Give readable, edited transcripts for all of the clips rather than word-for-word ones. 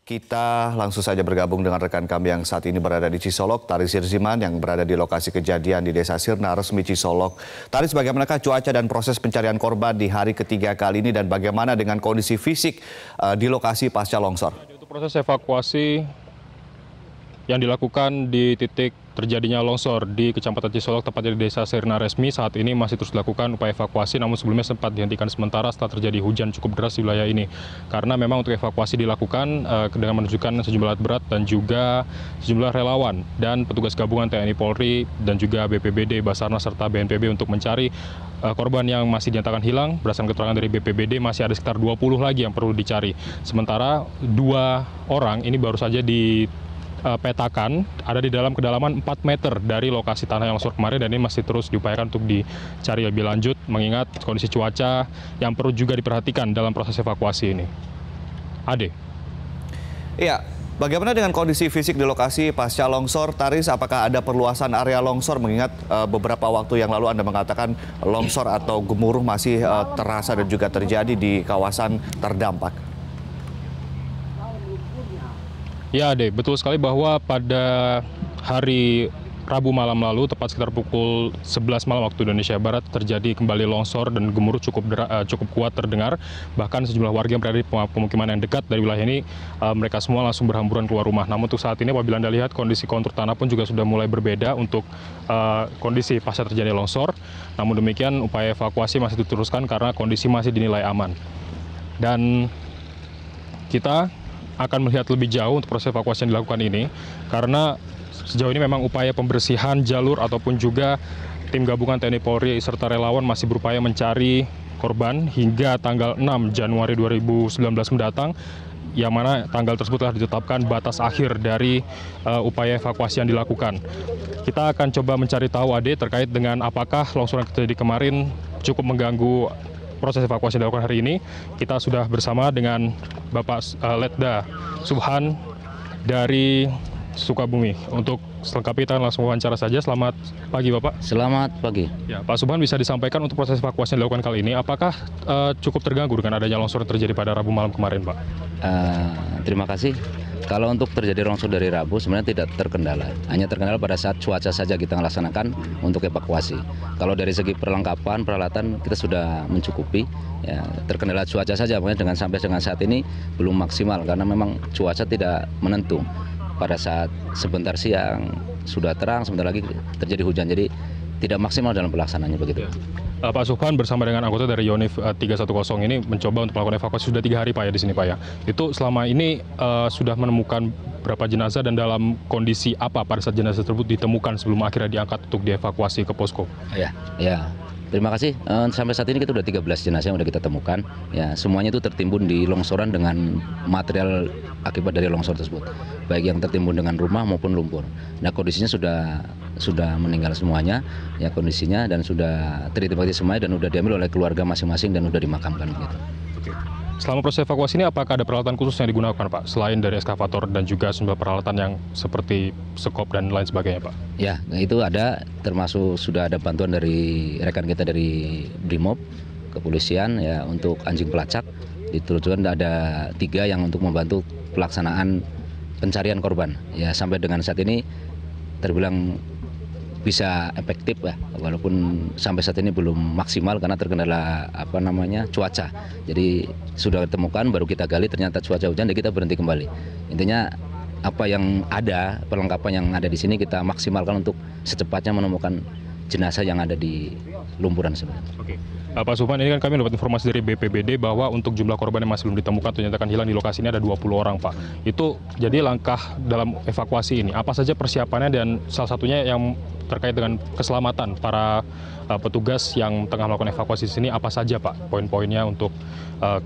Kita langsung saja bergabung dengan rekan kami yang saat ini berada di Cisolok, Taris Sirziman yang berada di lokasi kejadian di Desa Sirna Resmi Cisolok. Taris, bagaimanakah cuaca dan proses pencarian korban di hari ketiga kali ini dan bagaimana dengan kondisi fisik di lokasi pasca longsor? Untuk proses evakuasi yang dilakukan di titik terjadinya longsor di Kecamatan Cisolok, tepatnya di Desa Sirna Resmi, saat ini masih terus dilakukan upaya evakuasi, namun sebelumnya sempat dihentikan sementara setelah terjadi hujan cukup deras di wilayah ini. Karena memang untuk evakuasi dilakukan dengan menunjukkan sejumlah alat berat dan juga sejumlah relawan dan petugas gabungan TNI Polri dan juga BPBD, Basarnas serta BNPB untuk mencari korban yang masih dinyatakan hilang. Berdasarkan keterangan dari BPBD masih ada sekitar 20 lagi yang perlu dicari. Sementara 2 orang ini baru saja petakan ada di dalam kedalaman 4 meter dari lokasi tanah yang longsor kemarin, dan ini masih terus diupayakan untuk dicari lebih lanjut mengingat kondisi cuaca yang perlu juga diperhatikan dalam proses evakuasi ini. Ade. Iya, bagaimana dengan kondisi fisik di lokasi pasca longsor, Taris? Apakah ada perluasan area longsor mengingat beberapa waktu yang lalu Anda mengatakan longsor atau gemuruh masih terasa dan juga terjadi di kawasan terdampak? Ya, Ade, betul sekali bahwa pada hari Rabu malam lalu, tepat sekitar pukul 11 malam waktu Indonesia Barat, terjadi kembali longsor dan gemuruh cukup kuat terdengar. Bahkan sejumlah warga yang berada di pemukiman yang dekat dari wilayah ini, mereka semua langsung berhamburan keluar rumah. Namun untuk saat ini apabila Anda lihat, kondisi kontur tanah pun juga sudah mulai berbeda untuk kondisi pasca terjadi longsor. Namun demikian, upaya evakuasi masih diteruskan karena kondisi masih dinilai aman. Dan kita akan melihat lebih jauh untuk proses evakuasi yang dilakukan ini, karena sejauh ini memang upaya pembersihan jalur ataupun juga tim gabungan TNI Polri serta relawan masih berupaya mencari korban hingga tanggal 6 Januari 2019 mendatang, yang mana tanggal tersebut telah ditetapkan batas akhir dari upaya evakuasi yang dilakukan. Kita akan coba mencari tahu, Ade, terkait dengan apakah longsor yang terjadi kemarin cukup mengganggu proses evakuasi yang dilakukan hari ini. Kita sudah bersama dengan Bapak Letda Subhan dari Sukabumi. Untuk selengkapnya kita langsung wawancara saja. Selamat pagi, Bapak. Selamat pagi. Ya, Pak Subhan, bisa disampaikan untuk proses evakuasi yang dilakukan kali ini, apakah cukup terganggu dengan adanya longsor yang terjadi pada Rabu malam kemarin, Pak? Terima kasih. Kalau untuk terjadi longsor dari Rabu sebenarnya tidak terkendala. Hanya terkendala pada saat cuaca saja kita melaksanakan untuk evakuasi. Kalau dari segi perlengkapan, peralatan kita sudah mencukupi. Ya, terkendala cuaca saja, makanya sampai dengan saat ini belum maksimal karena memang cuaca tidak menentu. Pada saat sebentar siang sudah terang, sebentar lagi terjadi hujan. Jadi tidak maksimal dalam pelaksanaannya begitu. Pak Subhan bersama dengan anggota dari Yonif 310 ini mencoba untuk melakukan evakuasi sudah 3 hari, Pak, ya, di sini, Pak, ya. Itu selama ini sudah menemukan berapa jenazah dan dalam kondisi apa pada saat jenazah tersebut ditemukan sebelum akhirnya diangkat untuk dievakuasi ke posko? Ya. Terima kasih. Sampai saat ini kita sudah 13 jenazah yang sudah kita temukan. Ya, semuanya itu tertimbun di longsoran dengan material akibat dari longsor tersebut, baik yang tertimbun dengan rumah maupun lumpur. Nah, kondisinya sudah meninggal semuanya, ya kondisinya, dan sudah teridentifikasi semuanya dan sudah diambil oleh keluarga masing-masing dan sudah dimakamkan gitu. Selama proses evakuasi ini apakah ada peralatan khusus yang digunakan, Pak, selain dari eskavator dan juga sejumlah peralatan yang seperti sekop dan lain sebagainya, Pak? Ya, itu ada, termasuk sudah ada bantuan dari rekan kita dari Brimob, kepolisian, ya, untuk anjing pelacak. Diteruskan ada 3 yang untuk membantu pelaksanaan pencarian korban. Ya, sampai dengan saat ini terbilang bisa efektif, ya, walaupun sampai saat ini belum maksimal karena terkendala cuaca. Jadi sudah ditemukan, baru kita gali, ternyata cuaca hujan, dan kita berhenti kembali. Intinya apa yang ada, perlengkapan yang ada di sini kita maksimalkan untuk secepatnya menemukan jenazah yang ada di lumpuran sebenarnya. Oke. Pak Subhan, ini kan kami dapat informasi dari BPBD bahwa untuk jumlah korban yang masih belum ditemukan atau dinyatakan hilang di lokasi ini ada 20 orang, Pak. Itu jadi langkah dalam evakuasi ini, apa saja persiapannya, dan salah satunya yang terkait dengan keselamatan para petugas yang tengah melakukan evakuasi di sini, apa saja, Pak, poin-poinnya untuk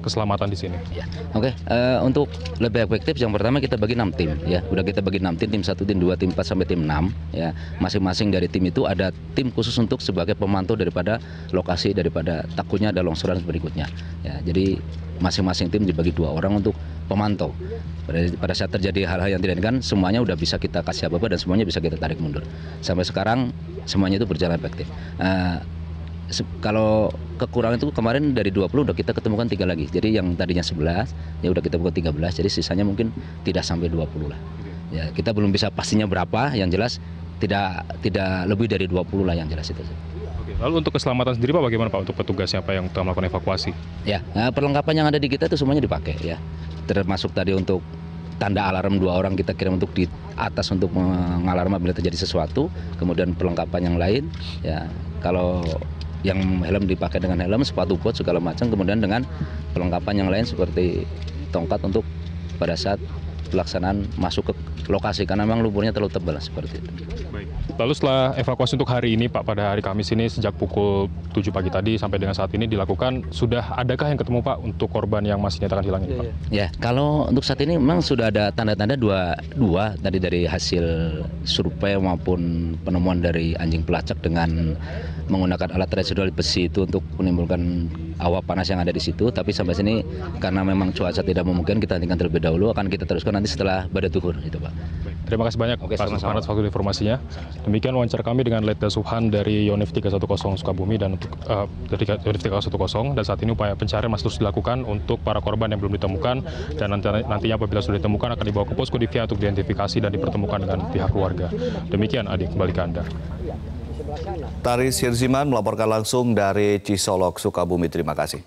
keselamatan di sini? Ya. Oke, untuk lebih efektif yang pertama kita bagi 6 tim, ya. Udah kita bagi 6 tim 1, tim 2, tim 4 sampai tim 6, ya. Masing-masing dari tim itu ada tim khusus untuk sebagai pemantau daripada lokasi, daripada takutnya ada longsoran berikutnya. Ya, jadi masing-masing tim dibagi 2 orang untuk pemantau. Pada saat terjadi hal-hal yang tidak diinginkan, semuanya udah bisa kita kasih apa-apa dan semuanya bisa kita tarik mundur. Sampai sekarang semuanya itu berjalan efektif. kalau kekurangan itu kemarin dari 20 udah kita ketemukan 3 lagi. Jadi yang tadinya 11 ya udah kita buat 13. Jadi sisanya mungkin tidak sampai 20 lah. Ya, kita belum bisa pastinya berapa, yang jelas tidak lebih dari 20 lah yang jelas itu. Oke, lalu untuk keselamatan sendiri Pak bagaimana Pak untuk petugasnya Pak yang telah melakukan evakuasi? Ya, perlengkapan yang ada di kita itu semuanya dipakai ya. Termasuk tadi untuk tanda alarm 2 orang kita kirim untuk di atas untuk mengalarm bila terjadi sesuatu, kemudian perlengkapan yang lain ya, kalau yang helm dipakai dengan helm, sepatu bot segala macam, kemudian dengan perlengkapan yang lain seperti tongkat untuk pada saat pelaksanaan masuk ke lokasi karena memang lumpurnya terlalu tebal seperti itu. Baik. Lalu setelah evakuasi untuk hari ini Pak, pada hari Kamis ini sejak pukul 7 pagi tadi sampai dengan saat ini dilakukan, sudah adakah yang ketemu Pak untuk korban yang masih dinyatakan hilang ini Pak? Ya, kalau untuk saat ini memang sudah ada tanda-tanda dua tadi dari hasil survei maupun penemuan dari anjing pelacak dengan menggunakan alat residual besi itu untuk menimbulkan awan panas yang ada di situ. Tapi sampai sini karena memang cuaca tidak memungkinkan, kita hentikan terlebih dahulu, akan kita teruskan nanti setelah badai tuhur itu Pak. Terima kasih banyak Pak Subhan atas waktu informasinya. Demikian wawancara kami dengan Letda Subhan dari Yonif 310 Sukabumi dan untuk dari Yonif 310, dan saat ini upaya pencarian masih terus dilakukan untuk para korban yang belum ditemukan, dan nantinya apabila sudah ditemukan akan dibawa ke posko Divia untuk diidentifikasi dan dipertemukan dengan pihak keluarga. Demikian Adi, kembali ke Anda. Taris Hirziman melaporkan langsung dari Cisolok, Sukabumi. Terima kasih.